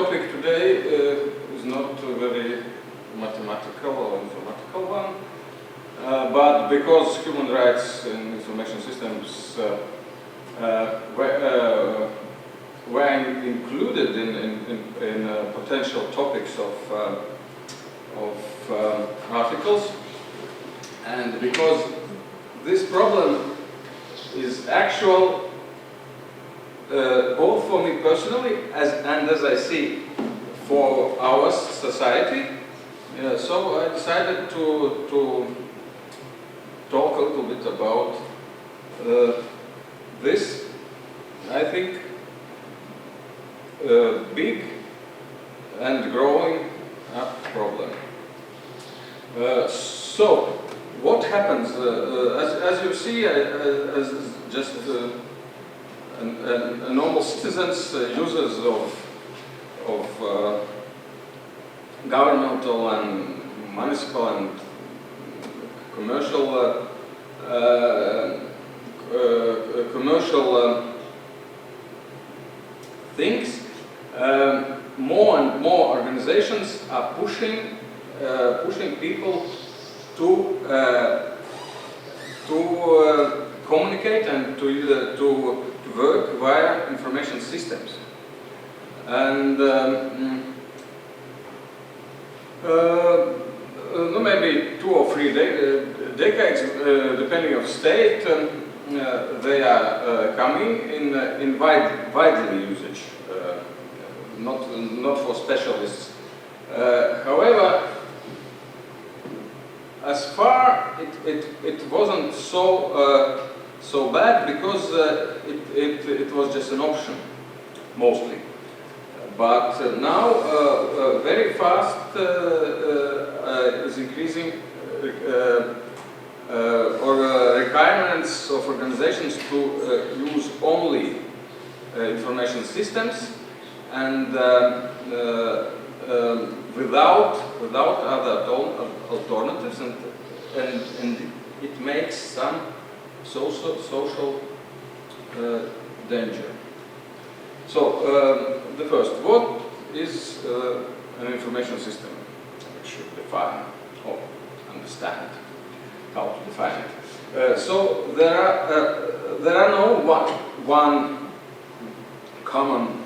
topic today is not a very mathematical or informatical one, but because human rights in information systems were included in potential topics of articles, and because this problem is actual both for me personally and as I see for our society. So I decided to talk a little bit about this, I think, big and growing problem. So what happens, as you see, as just normal citizens, users of governmental and municipal and commercial things, more and more organizations are pushing people to communicate and to work via information systems. And maybe 2 or 3 decades, depending on state, they are coming in widely usage, not for specialists. However, as far it wasn't so bad because it was just an option mostly. But now very fast is increasing requirements of organizations to use only information systems and without other alternatives, and it makes some social danger. So the first, what is an information system? We should define or understand how to define it. So there are no one common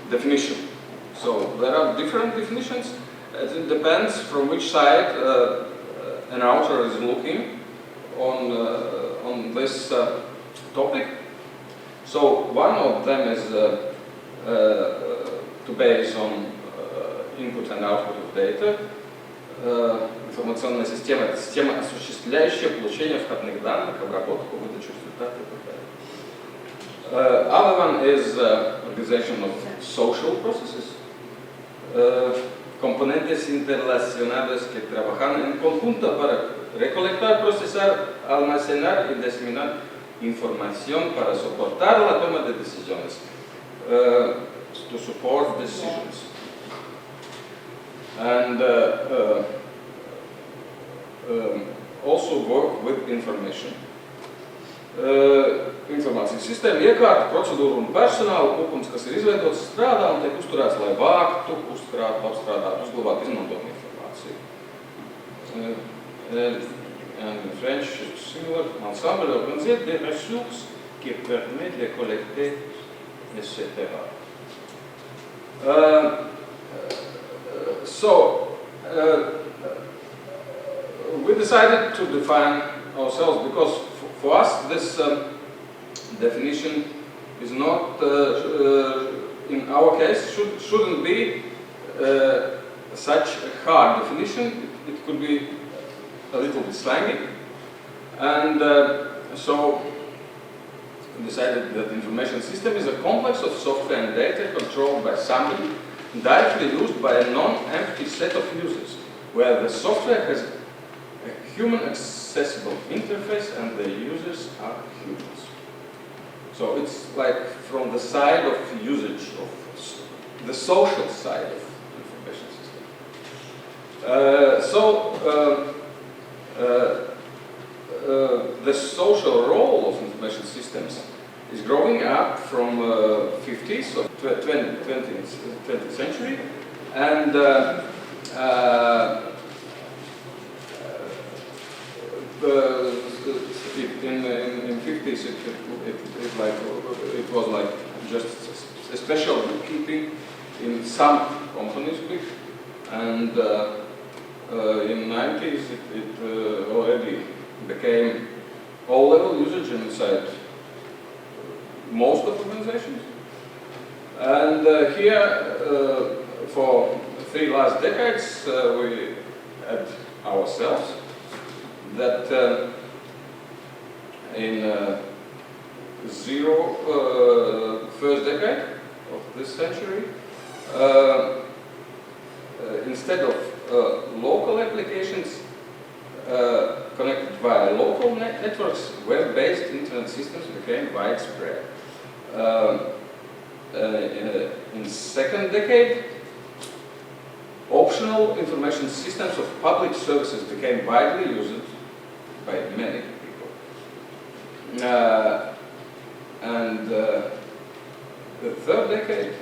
definition. So there are different definitions. It depends from which side an author is looking on this topic. So one of them is to base on input and output of data. Информационная система – это система, осуществляющая получение входных данных, обработку, выдачу результатов и так далее. Other one is organization of social processes. Componentes interrelacionados que trabajan en conjunto para recolectar, procesar, almacenar y diseminar información para soportar la toma de decisiones. To support decisions. And also work with information. Informācijas sistēma, iekārta, procedūra un personāla kopums, kas ir izveidots, strādā un tiek uzturēts, lai vāktu, uzkrātu, apstrādātu, uzglabātu, izmantot informāciju. And in French, similar, ensemble organisé des ressources qui permettent de collecter, etc. We decided to define ourselves because for us this definition is not, in our case, shouldn't be such a hard definition. It could be a little bit slangy, and so we decided that the information system is a complex of software and data controlled by somebody, directly used by a non-empty set of users, where the software has a human accessible interface and the users are humans. So it's like from the side of usage, of the social side of the information system. The social role of information systems is growing up from 50s of 20th century, and in 50s it was like just a special bookkeeping in some companies, and in 90s it already became all-level usage inside most of organizations. And here, for 3 last decades, we had ourselves that in first decade of this century, instead of local applications connected via local networks, web-based internet systems became widespread. In second decade, optional information systems of public services became widely used by many people. And the third decade,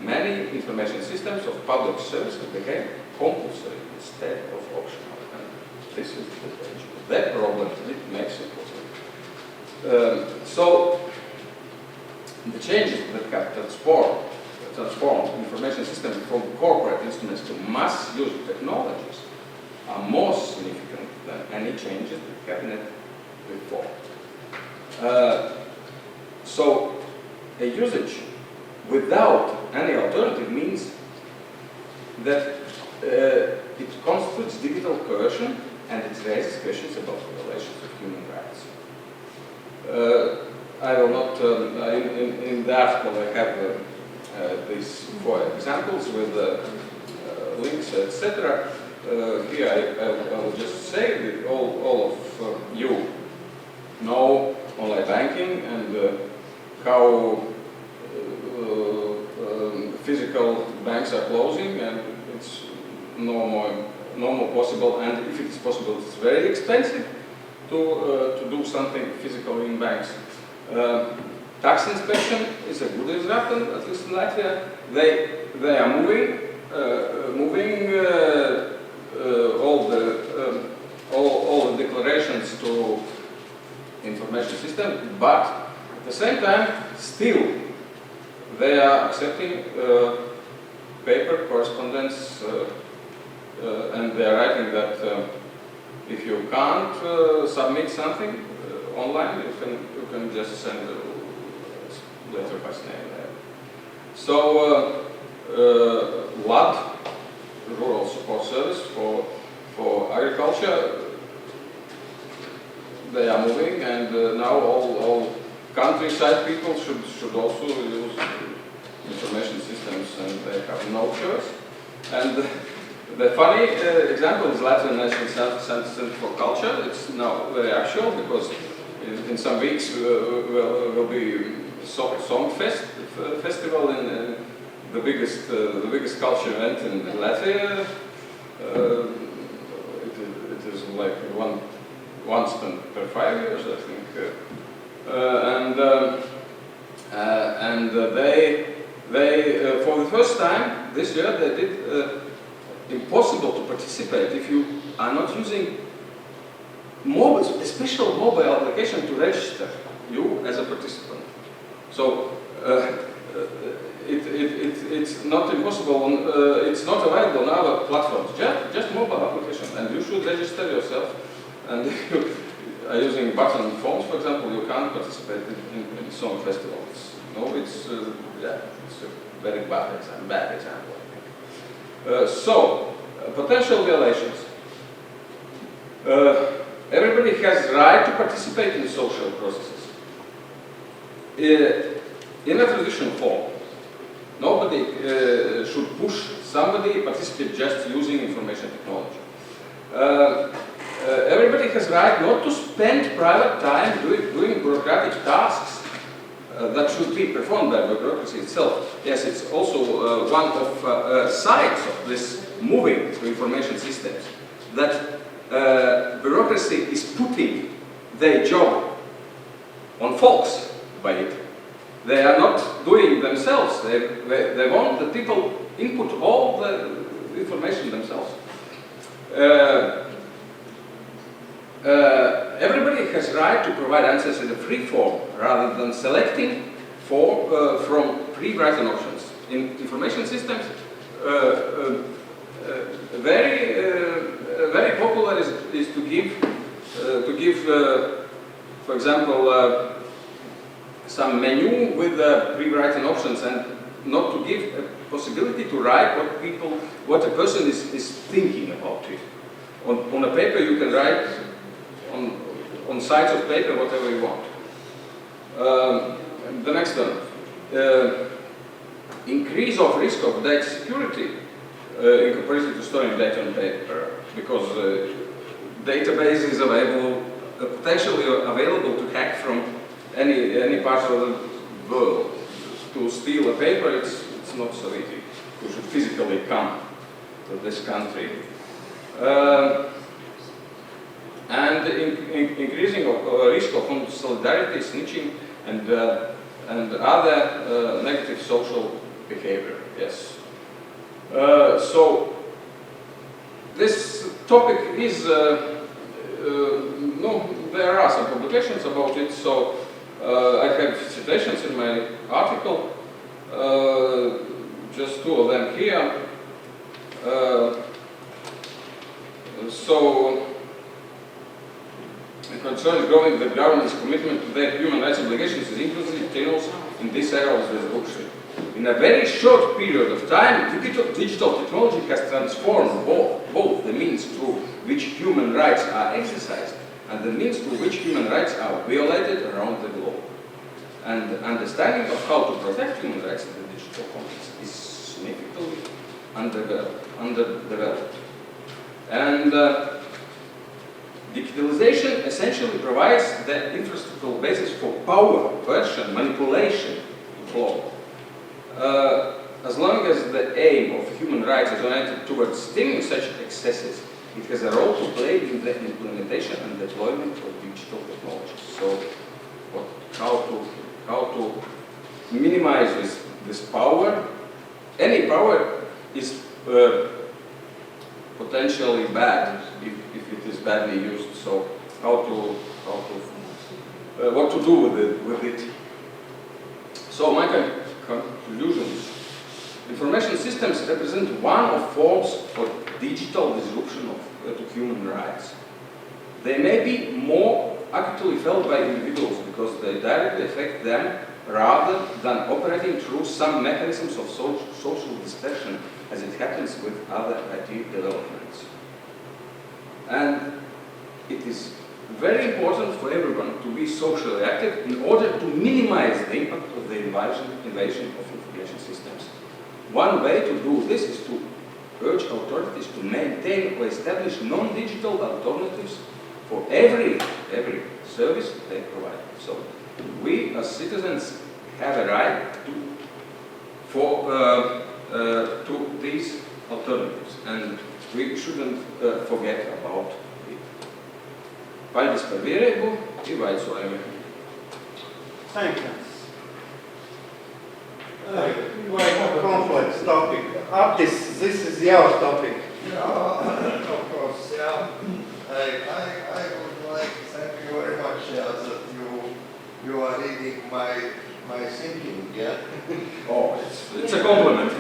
many information systems of public services became compulsory instead of optional. And this is the danger. That problem, it makes it possible. So the changes that have transformed information systems from corporate instruments to mass use technologies are more significant than any changes that happened before. So a usage without any alternative means that it constitutes digital coercion, and it raises questions about the relations of human rights. I will not, in the article I have these 4 examples with links, etc. Here I will just say that all of you know online banking and how physical banks are closing, and it's no more possible, and if it is possible, it's very expensive to do something physical in banks. Tax inspection is a good example, at least in Latvia. They are moving all the declarations to information system, but at the same time, still they are accepting paper correspondence, and they are writing that if you can't submit something online, you can just send a letter by snail mail. So LAD, Rural Support Service for Agriculture, they are moving, and now all countryside people should also use information systems, and they have no choice. And the funny example is Latvian National Center for Culture. It's now very actual because in some weeks will be Song Festival in the biggest culture event in Latvia. It is like once per 5 years, I think. And they for the first time this year they did impossible to participate if you are not using a special mobile application to register you as a participant. So it's not impossible. It's not available on other platforms. Just mobile application, and you should register yourself. And if you are using button phones, for example, you can't participate in song festivals. It's a very bad example, I think. Potential violations. Everybody has right to participate in social processes. In a traditional form, nobody should push somebody participate just using information technology. Everybody has right not to spend private time doing bureaucratic tasks that should be performed by the bureaucracy itself. Yes, it's also one of sides of this moving to information systems, that bureaucracy is putting their job on folks by it. they are not doing themselves. They want the people input all the information themselves. Everybody has right to provide answers in a free form rather than selecting from pre-written options. In information systems, very popular is to give, for example, some menu with pre-written options, and not to give a possibility to write what a person is thinking about it. On a paper you can write on sides of paper whatever you want. The next one, increase of risk of data security in comparison to storing data on paper, because database is potentially available to hack from any part of the world. To steal a paper, it's not so easy. You should physically come to this country. And increasing of risk of solidarity, snitching, and other negative social behavior. Yes. So this topic is no. There are some publications about it. So I have citations in my article. Just two of them here. So. Concerns growing the government's commitment to their human rights obligations is inclusive channels in this era of resolution. In a very short period of time, digital technology has transformed both the means through which human rights are exercised and the means through which human rights are violated around the globe. And the understanding of how to protect human rights in the digital context is significantly underdeveloped. And digitalization essentially provides the infrastructural basis for power, coercion, manipulation to flow. As long as the aim of human rights is oriented towards stemming such excesses, it has a role to play in the implementation and deployment of digital technologies. So, how to minimize this power? Any power is potentially bad if it is badly used. So what to do with it? So my conclusion is, information systems represent one of forms of digital disruption to human rights. They may be more acutely felt by individuals because they directly affect them rather than operating through some mechanisms of social dispersion, as it happens with other IT developments. And it is very important for everyone to be socially active in order to minimize the impact of the invasion of information systems. One way to do this is to urge authorities to maintain or establish non-digital alternatives for every service they provide. So we as citizens have a right to these alternatives, and we shouldn't forget about it. Paldies par vierību, jautājumi. Thank you. Quite a complex topic. Aptis, this is your topic. Of course, yeah. I would like to thank you very much that you are reading my thinking, yeah. Oh, it's a compliment.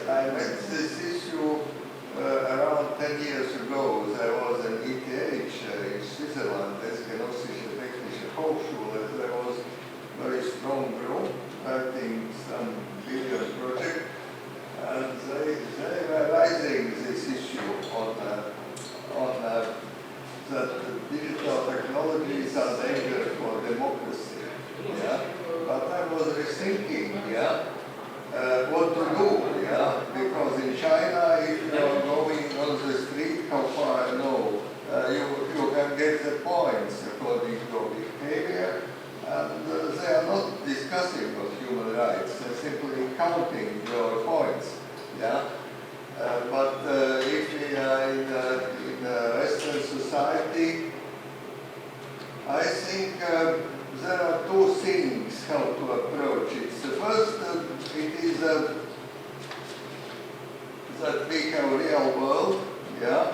I met this issue around 10 years ago. There was an ETH in Switzerland, Rēziknes Technoloģiju. There was a very strong group working some bigger project, and they were raising this issue on that digital technologies are dangerous for democracy. Yeah? But I was rethinking, yeah, what to do, yeah, because in China, if you are going on the street, how far I know, you can get the points according to your behavior, and they are not discussing of human rights, they're simply counting your points, yeah. But if we are in a Western society, I think there are two things that we have a real world, yeah.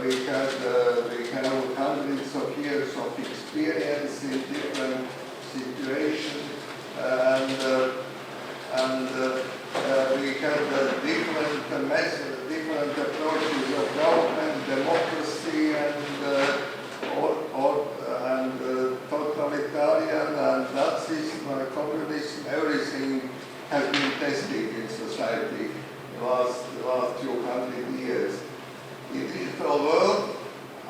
We have hundreds of years of experience in different situations, and we have different methods, different approaches of government, democracy, and totalitarian and Nazism, communism. Everything has been tested in society the last 200 years. In digital world,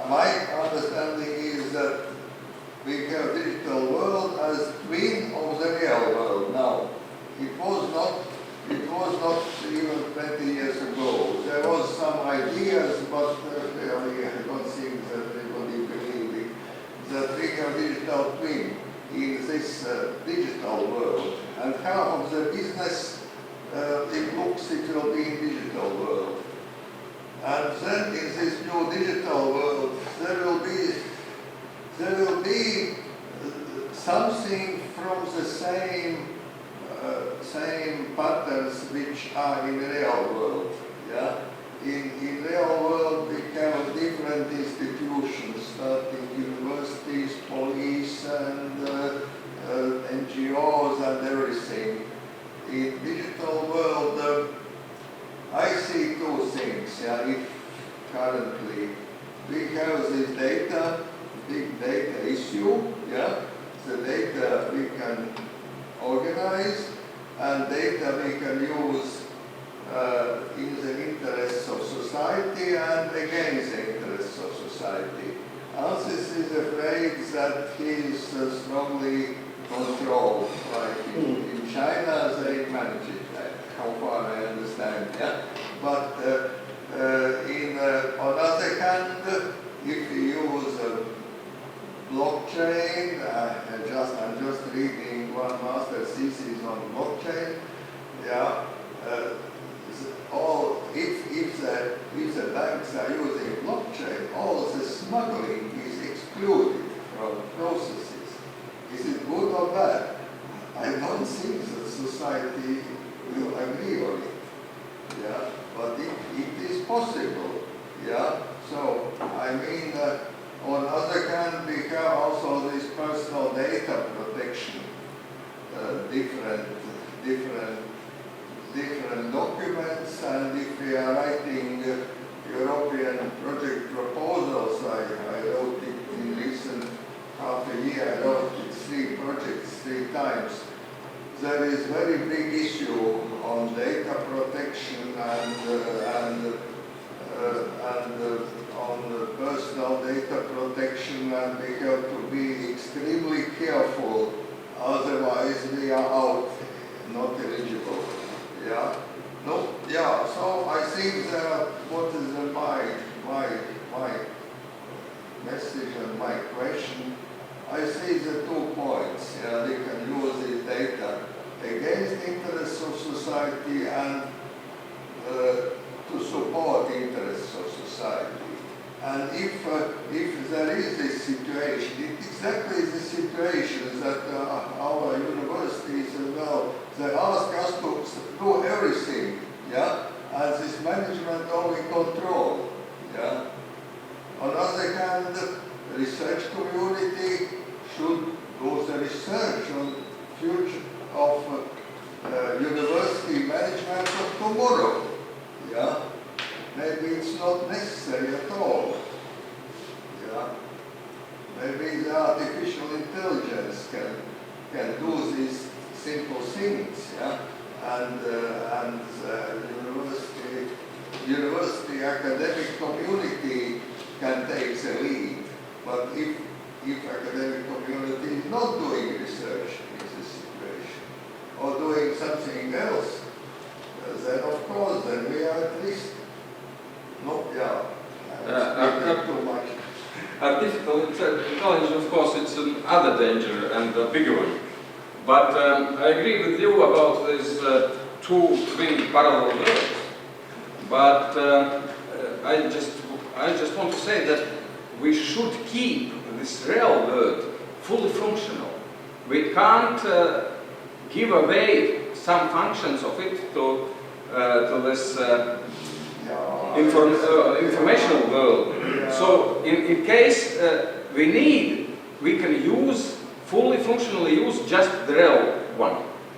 my understanding is that we have digital world as twin of the real world now. It was not even 20 years ago. There was some ideas, but really I don't think that anybody believed it, that we have digital twin in this digital world. And half of the business, it looks it will be in digital world. And then in this new digital world, there will be something from the same patterns which are in the real world. Yeah? In real world, we have different institutions, starting universities, police, and NGOs, and everything. In digital world, I see two things. Yeah? If currently we have this data, big data issue, yeah? The data we can organize, and data we can use in the interests of society and against the interests of society. Ansis is afraid that he is strongly controlled, like in China they manage it, how far I understand, yeah? But on the other hand, if we use blockchain, I'm just reading one master thesis on blockchain, yeah? If the banks are using blockchain, all the smuggling is excluded from processes. Is it good or bad? I don't think that society will agree on it. Yeah, but it is possible. Yeah, so I mean, on the other hand, we have also this personal data protection, different documents, and if we are writing European project proposals, I wrote it in recent half a year, I wrote it 3 projects 3 times. There is very big issue on data protection and on personal data protection, and we have to be extremely careful, otherwise we are out, not eligible. Yeah. No. Yeah. So I think that what is my message and my question, I see the 2 points. Yeah, they can use this data against the interests of society and to support the interests of society. And if there is this situation, it's exactly the situation that our universities as well, they ask us to do everything, yeah, and this management only control, yeah. On the other hand, the research community should do the research on future of university management of tomorrow, yeah. Maybe it's not necessary at all. Yeah. Maybe the artificial intelligence can do these simple things. Yeah. And university academic community can take the lead. But if academic community is not doing research in this situation or doing something else, then of course then we are at least. No, yeah. Too much. Artificial intelligence, of course, it's another danger and a bigger one. But I agree with you about these 2 twin parallel worlds. But I just want to say that we should keep this real world fully functional. We can't give away some functions of it to this Yeah. informational world. So in case we need, we can use, fully functionally use just the real one.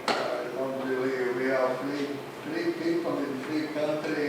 I don't believe we are free people in free country